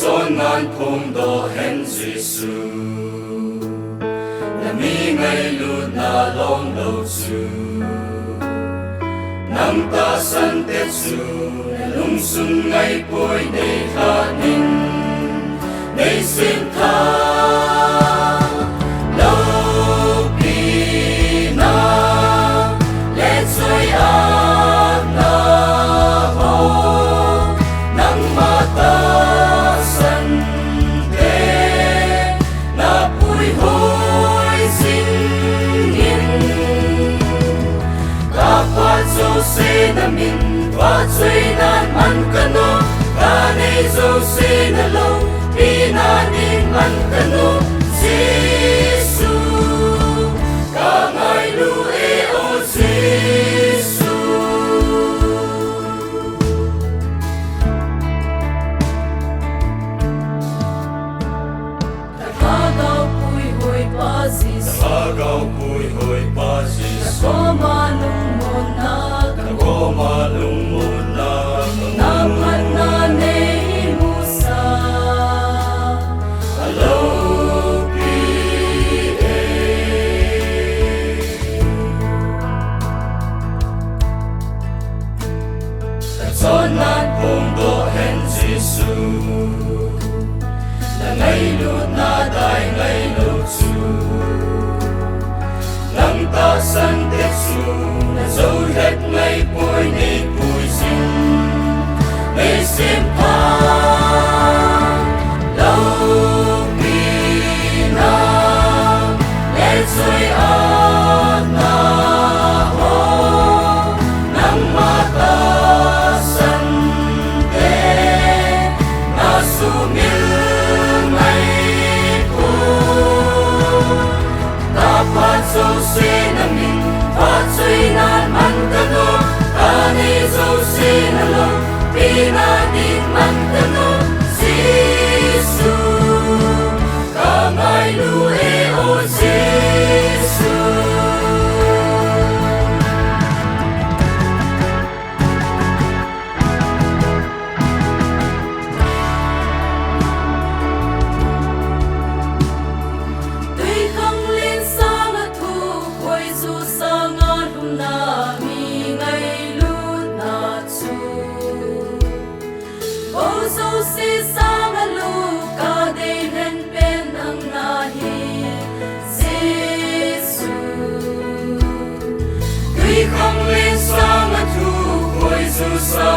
chọn ngàn phong đô hen Giêsu là mi ngày lụt na long lâu chu nang ta san tết chu lung sun ngày bồi đầy hà ninh đầy xin tha lâu pi na lệ trôi ác na ho nang ma ta san tê na bùi hôi xin yên ta qua dấu xe na min qua chơi nan man cano ta nei dấu xe na lâu pi na din man cano Giêsu ca ngài lu e o Giêsu ta gao bùi hôi ba Giêsu ta gao bùi hôi ba Giêsu có ma lung môn na có ma lung môn na na pat na nei musa lâu pi chọn ngàn phong đô hen Giêsu là ngày lụt na đại ngày lâu chu nang ta san tết chu là dấu hết ngày bồi ni bùi xin ngày xin tha lâu pi na lệ trôi ác na ho nang ma ta san tê na su mil ngày cu ta phát dấu xe na min phát chơi nan man cano ta nei dấu xe na lâu pi na din man cano Giêsu ca ngài lu e o Giêsu tuy không lên sang ngã thu quay dù sang ngã hôm na mi ngày lút na chu bầu dâu si sang ngã lu ca đây hen bên ang na hi Giêsu tuy không lên sang ngã thu quay dù sa